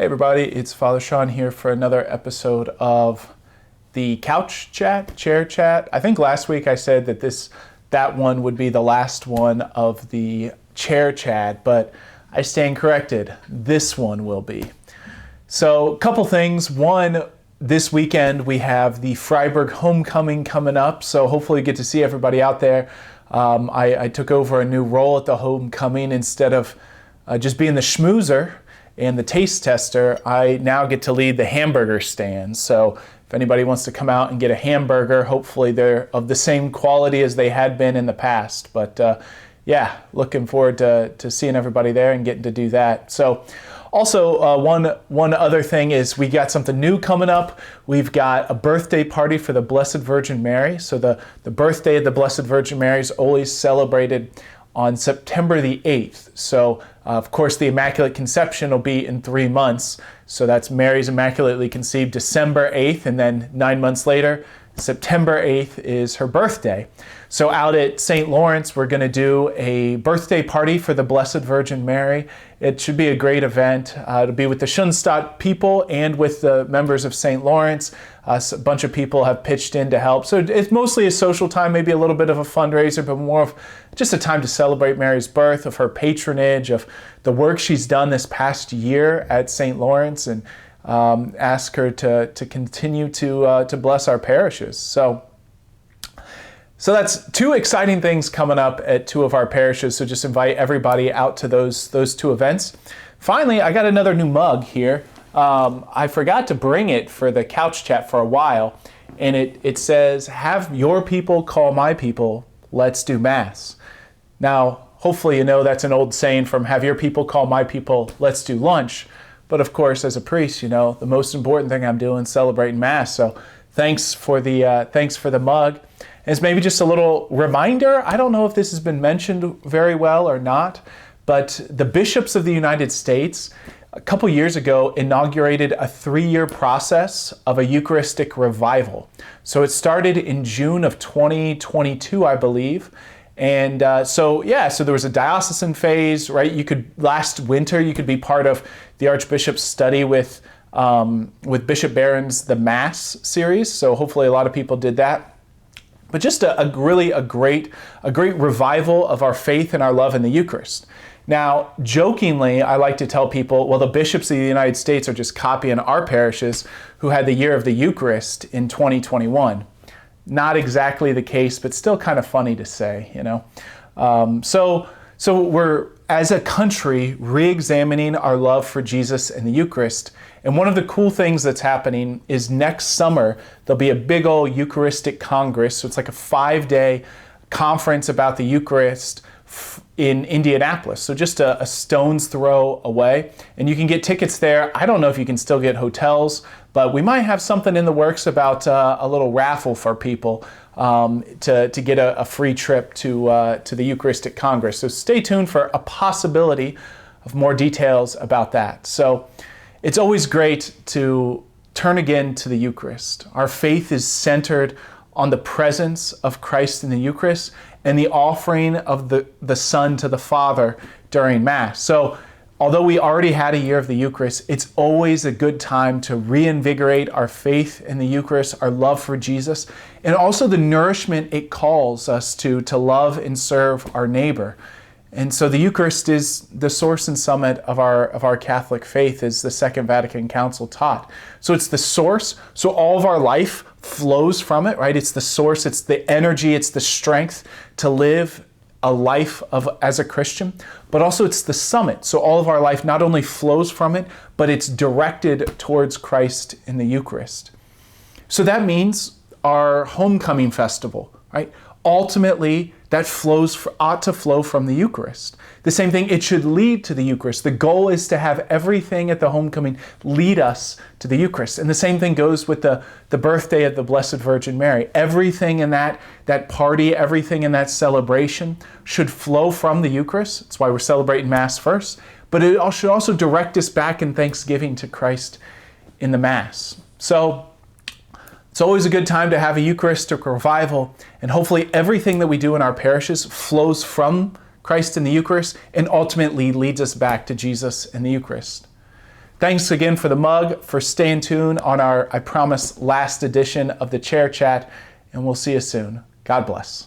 Hey everybody, it's Father Sean here for another episode of the chair chat. I think last week I said that one would be the last one of the chair chat, but I stand corrected. This one will be. So a couple things. One, this weekend we have the Freiburg homecoming coming up, so hopefully you get to see everybody out there. I took over a new role at the homecoming. Instead of just being the schmoozer and the taste tester, I now get to lead the hamburger stand. So if anybody wants to come out and get a hamburger, hopefully they're of the same quality as they had been in the past. But yeah, looking forward to seeing everybody there and getting to do that. So also, one other thing is we got something new coming up. We've got a birthday party for the Blessed Virgin Mary. So the birthday of the Blessed Virgin Mary is always celebrated on September the 8th. So, of course, the Immaculate Conception will be in 3 months. So that's Mary's Immaculately Conceived December 8th, and then 9 months later, September 8th is her birthday. So out at St. Lawrence, we're going to do a birthday party for the Blessed Virgin Mary. It should be a great event. It'll be with the Schoenstatt people and with the members of St. Lawrence. A bunch of people have pitched in to help. So it's mostly a social time, maybe a little bit of a fundraiser, but more of just a time to celebrate Mary's birth, of her patronage, of the work she's done this past year at St. Lawrence, and ask her to continue to bless our parishes. So that's two exciting things coming up at two of our parishes. So just invite everybody out to those two events. Finally, I got another new mug here. I forgot to bring it for the couch chat for a while, and it says, "Have your people call my people, let's do Mass." Now, hopefully you know that's an old saying from "Have your people call my people, let's do lunch." But of course, as a priest, you know, the most important thing I'm doing is celebrating Mass. So thanks for the mug. It's maybe just a little reminder. I don't know if this has been mentioned very well or not, but the bishops of the United States a couple years ago inaugurated a 3-year process of a Eucharistic revival. So it started in June of 2022, I believe. And so there was a diocesan phase, right? Last winter, you could be part of the Archbishop's study with Bishop Barron's The Mass series. So hopefully a lot of people did that. But just a great revival of our faith and our love in the Eucharist. Now, jokingly, I like to tell people, well, the bishops of the United States are just copying our parishes who had the year of the Eucharist in 2021. Not exactly the case, but still kind of funny to say, you know. So we're, as a country, re-examining our love for Jesus and the Eucharist. And one of the cool things that's happening is next summer, there'll be a big old Eucharistic Congress. So it's like a 5-day conference about the Eucharist in Indianapolis. So just a stone's throw away. And you can get tickets there. I don't know if you can still get hotels, but we might have something in the works about a little raffle for people to get a free trip to the Eucharistic Congress. So stay tuned for a possibility of more details about that. So it's always great to turn again to the Eucharist. Our faith is centered on the presence of Christ in the Eucharist and the offering of the Son to the Father during Mass. So although we already had a year of the Eucharist, it's always a good time to reinvigorate our faith in the Eucharist, our love for Jesus, and also the nourishment it calls us to love and serve our neighbor. And so the Eucharist is the source and summit of our Catholic faith, as the Second Vatican Council taught. So it's the source, so all of our life flows from it, right? It's the source, it's the energy, it's the strength to live a life as a Christian, but also it's the summit. So all of our life not only flows from it, but it's directed towards Christ in the Eucharist. So that means our homecoming festival, right? Ultimately, that ought to flow from the Eucharist. The same thing, it should lead to the Eucharist. The goal is to have everything at the homecoming lead us to the Eucharist. And the same thing goes with the birthday of the Blessed Virgin Mary. Everything in that party, everything in that celebration should flow from the Eucharist. That's why we're celebrating Mass first. But it should also direct us back in thanksgiving to Christ in the Mass. So it's always a good time to have a Eucharistic revival, and hopefully everything that we do in our parishes flows from Christ in the Eucharist and ultimately leads us back to Jesus in the Eucharist. Thanks again for the mug, for staying tuned on our, I promise, last edition of the Chair Chat, and we'll see you soon. God bless.